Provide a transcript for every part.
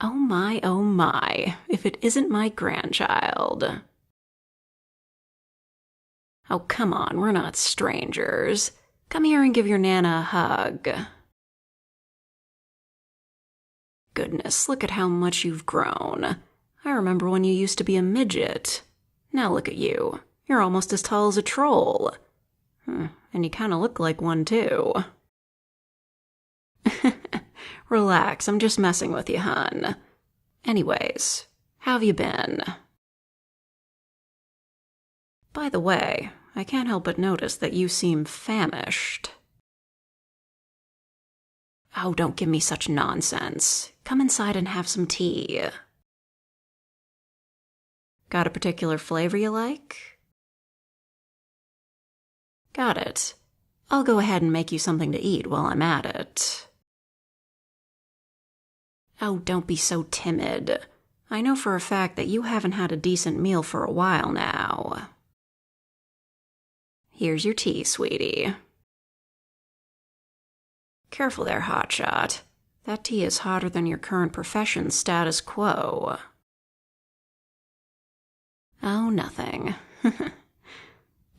oh my, if it isn't my grandchild. Oh, come on, we're not strangers. Come here and give your Nana a hug. Goodness, look at how much you've grown. I remember when you used to be a midget. Now look at you. You're almost as tall as a troll. And you kind of look like one, too. Relax, I'm just messing with you, hun. Anyways, how have you been? By the way, I can't help but notice that you seem famished. Oh, don't give me such nonsense. Come inside and have some tea. Got a particular flavor you like? Got it. I'll go ahead and make you something to eat while I'm at it. Oh, don't be so timid. I know for a fact that you haven't had a decent meal for a while now. Here's your tea, sweetie. Careful there, hotshot. That tea is hotter than your current profession's status quo. Oh, nothing.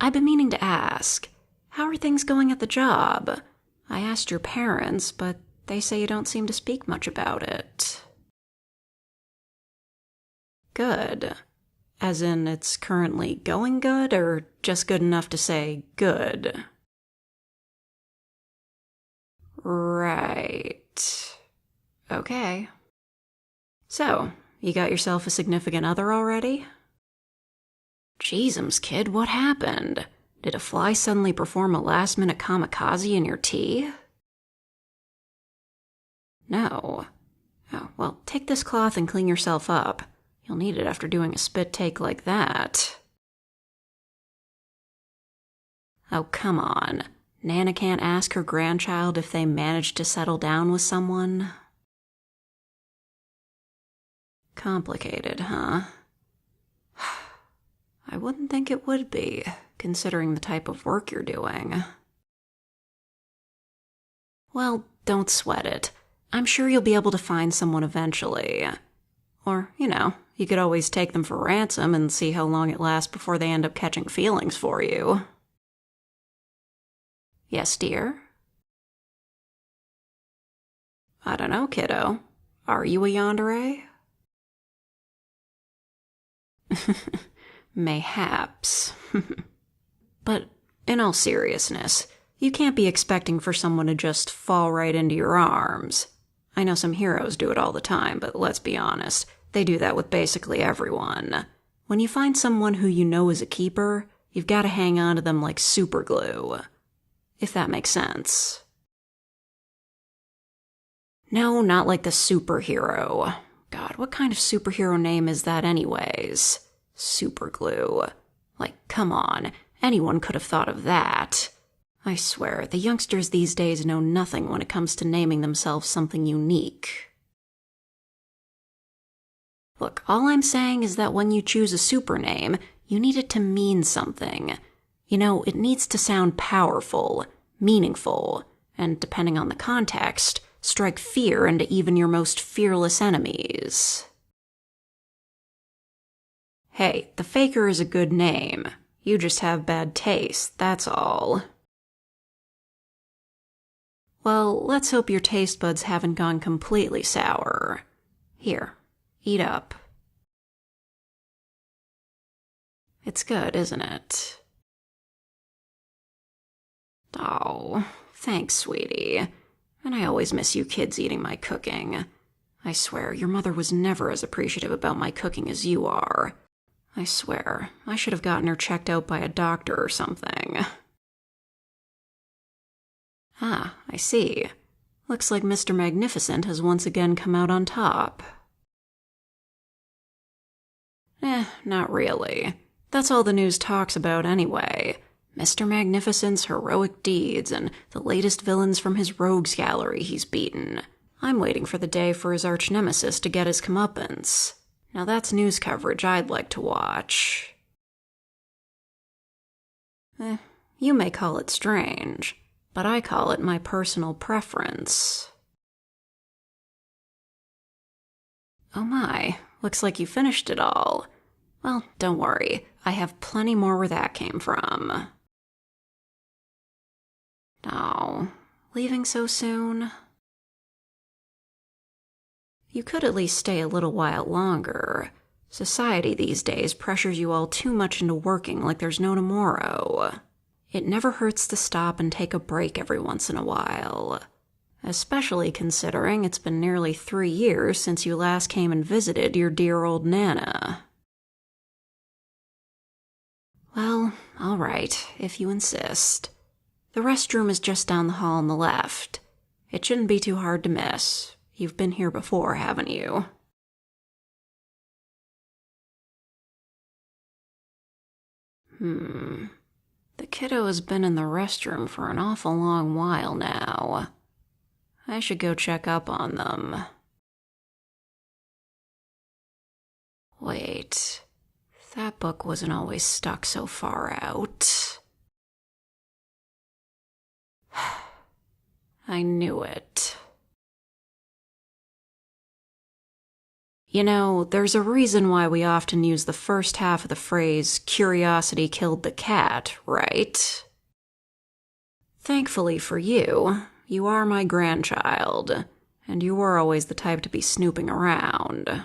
I've been meaning to ask, how are things going at the job? I asked your parents, but they say you don't seem to speak much about it. Good. As in, it's currently going good, or just good enough to say good? Right. Okay. So, you got yourself a significant other already? Jeezums, kid, what happened? Did a fly suddenly perform a last-minute kamikaze in your tea? No. Oh, well, take this cloth and clean yourself up. You'll need it after doing a spit take like that. Oh, come on. Nana can't ask her grandchild if they managed to settle down with someone? Complicated, huh? I wouldn't think it would be, considering the type of work you're doing. Well, don't sweat it. I'm sure you'll be able to find someone eventually. Or, you could always take them for ransom and see how long it lasts before they end up catching feelings for you. Yes, dear? I don't know, kiddo. Are you a yandere? Mayhaps. But in all seriousness, you can't be expecting for someone to just fall right into your arms. I know some heroes do it all the time, but let's be honest, they do that with basically everyone. When you find someone who you know is a keeper, you've got to hang on to them like super glue. If that makes sense. No, not like the superhero. God, what kind of superhero name is that anyways? Superglue. Like, come on, anyone could have thought of that. I swear, the youngsters these days know nothing when it comes to naming themselves something unique. Look, all I'm saying is that when you choose a super name, you need it to mean something. It needs to sound powerful, meaningful, and depending on the context, strike fear into even your most fearless enemies. Hey, the Faker is a good name. You just have bad taste, that's all. Well, let's hope your taste buds haven't gone completely sour. Here, eat up. It's good, isn't it? Oh, thanks, sweetie. And I always miss you kids eating my cooking. I swear, your mother was never as appreciative about my cooking as you are. I swear, I should have gotten her checked out by a doctor or something. Ah, I see. Looks like Mr. Magnificent has once again come out on top. Not really. That's all the news talks about anyway. Mr. Magnificent's heroic deeds and the latest villains from his rogues gallery he's beaten. I'm waiting for the day for his arch-nemesis to get his comeuppance. Now that's news coverage I'd like to watch. You may call it strange, but I call it my personal preference. Oh my, looks like you finished it all. Well, don't worry, I have plenty more where that came from. Oh, leaving so soon? You could at least stay a little while longer. Society these days pressures you all too much into working like there's no tomorrow. It never hurts to stop and take a break every once in a while. Especially considering it's been nearly 3 years since you last came and visited your dear old Nana. Well, all right, if you insist. The restroom is just down the hall on the left. It shouldn't be too hard to miss. You've been here before, haven't you? The kiddo has been in the restroom for an awful long while now. I should go check up on them. Wait, that book wasn't always stuck so far out. I knew it. You know, there's a reason why we often use the first half of the phrase, curiosity killed the cat, right? Thankfully for you, you are my grandchild, and you were always the type to be snooping around.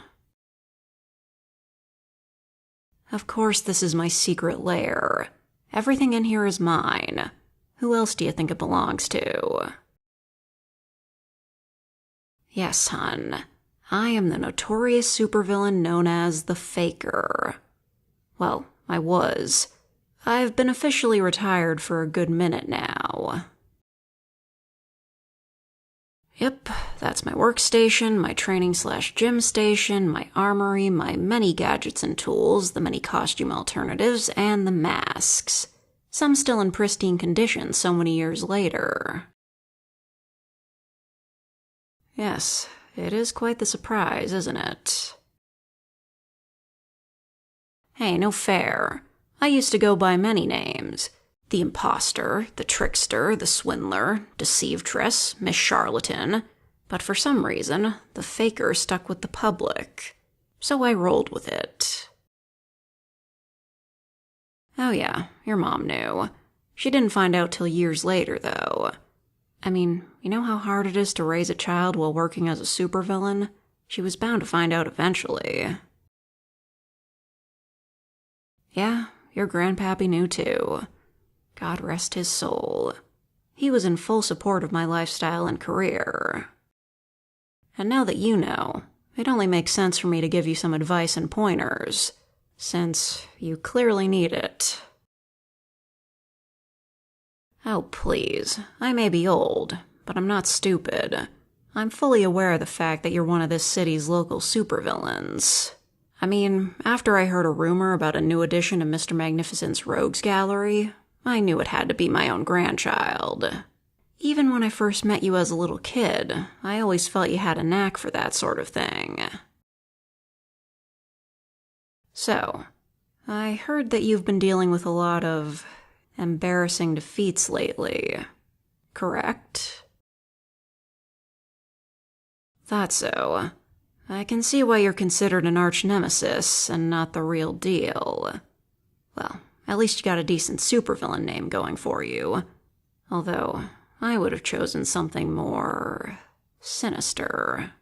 Of course, this is my secret lair. Everything in here is mine. Who else do you think it belongs to? Yes, hun. I am the notorious supervillain known as the Faker. Well, I was. I've been officially retired for a good minute now. Yep, that's my workstation, my training/gym station, my armory, my many gadgets and tools, the many costume alternatives, and the masks. Some still in pristine condition so many years later. Yes, it is quite the surprise, isn't it? Hey, no fair. I used to go by many names. The imposter, the trickster, the swindler, deceivtress, Miss Charlatan. But for some reason, the Faker stuck with the public. So I rolled with it. Oh yeah, your mom knew. She didn't find out till years later, though. I mean, you know how hard it is to raise a child while working as a supervillain? She was bound to find out eventually. Yeah, your grandpappy knew too. God rest his soul. He was in full support of my lifestyle and career. And now that you know, it only makes sense for me to give you some advice and pointers, since you clearly need it. Oh, please. I may be old, but I'm not stupid. I'm fully aware of the fact that you're one of this city's local supervillains. I mean, after I heard a rumor about a new addition to Mr. Magnificent's Rogues Gallery, I knew it had to be my own grandchild. Even when I first met you as a little kid, I always felt you had a knack for that sort of thing. So, I heard that you've been dealing with a lot of embarrassing defeats lately, correct? Thought so. I can see why you're considered an arch-nemesis and not the real deal. Well, at least you got a decent supervillain name going for you. Although, I would have chosen something more sinister.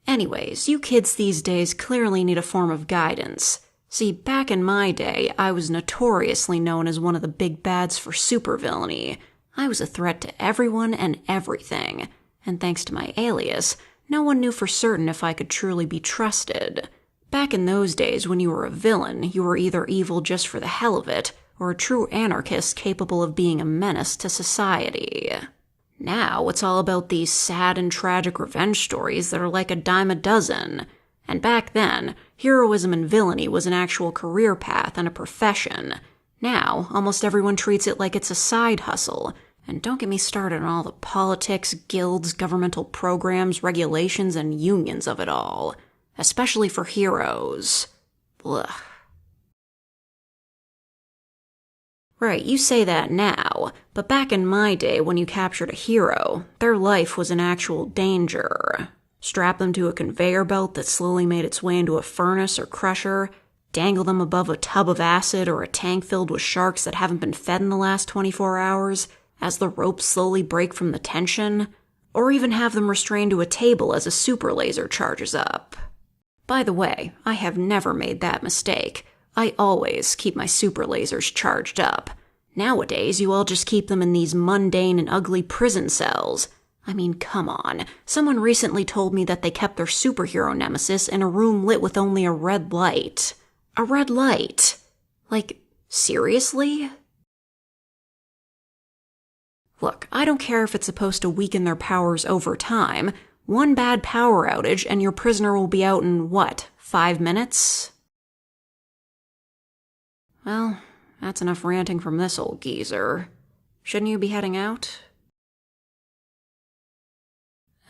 Anyways, you kids these days clearly need a form of guidance. See, back in my day, I was notoriously known as one of the big bads for supervillainy. I was a threat to everyone and everything, and thanks to my alias, no one knew for certain if I could truly be trusted. Back in those days, when you were a villain, you were either evil just for the hell of it, or a true anarchist capable of being a menace to society. Now, it's all about these sad and tragic revenge stories that are like a dime a dozen. And back then, heroism and villainy was an actual career path and a profession. Now, almost everyone treats it like it's a side hustle. And don't get me started on all the politics, guilds, governmental programs, regulations, and unions of it all. Especially for heroes. Ugh. Right, you say that now, but back in my day when you captured a hero, their life was in actual danger. strap them to a conveyor belt that slowly made its way into a furnace or crusher, dangle them above a tub of acid or a tank filled with sharks that haven't been fed in the last 24 hours as the ropes slowly break from the tension, or even have them restrained to a table as a super laser charges up. By the way, I have never made that mistake. I always keep my super lasers charged up. Nowadays, you all just keep them in these mundane and ugly prison cells. I mean, come on. Someone recently told me that they kept their superhero nemesis in a room lit with only a red light. A red light? Like, seriously? Look, I don't care if it's supposed to weaken their powers over time. One bad power outage and your prisoner will be out in, 5 minutes? Well, that's enough ranting from this old geezer. Shouldn't you be heading out?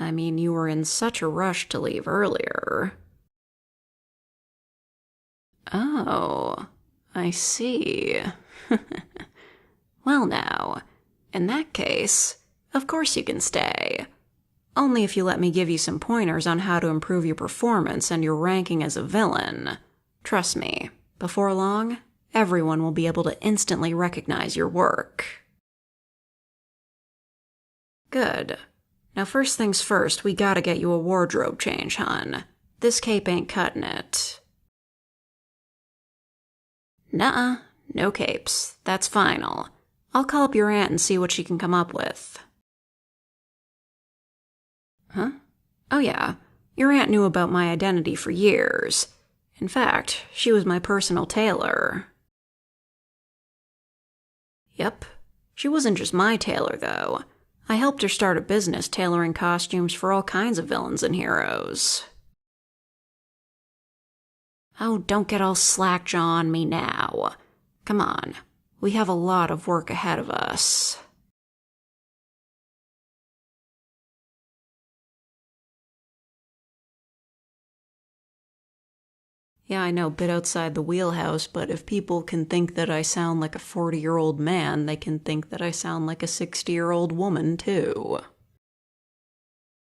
I mean, you were in such a rush to leave earlier. Oh, I see. Well now, in that case, of course you can stay. Only if you let me give you some pointers on how to improve your performance and your ranking as a villain. Trust me, before long, everyone will be able to instantly recognize your work. Good. Now first things first, we gotta get you a wardrobe change, hon. This cape ain't cutting it. Nuh-uh, no capes. That's final. I'll call up your aunt and see what she can come up with. Huh? Oh yeah, your aunt knew about my identity for years. In fact, she was my personal tailor. Yep. She wasn't just my tailor, though. I helped her start a business tailoring costumes for all kinds of villains and heroes. Oh, don't get all slackjaw on me now. Come on, we have a lot of work ahead of us. Yeah, I know, bit outside the wheelhouse, but if people can think that I sound like a 40-year-old man, they can think that I sound like a 60-year-old woman, too.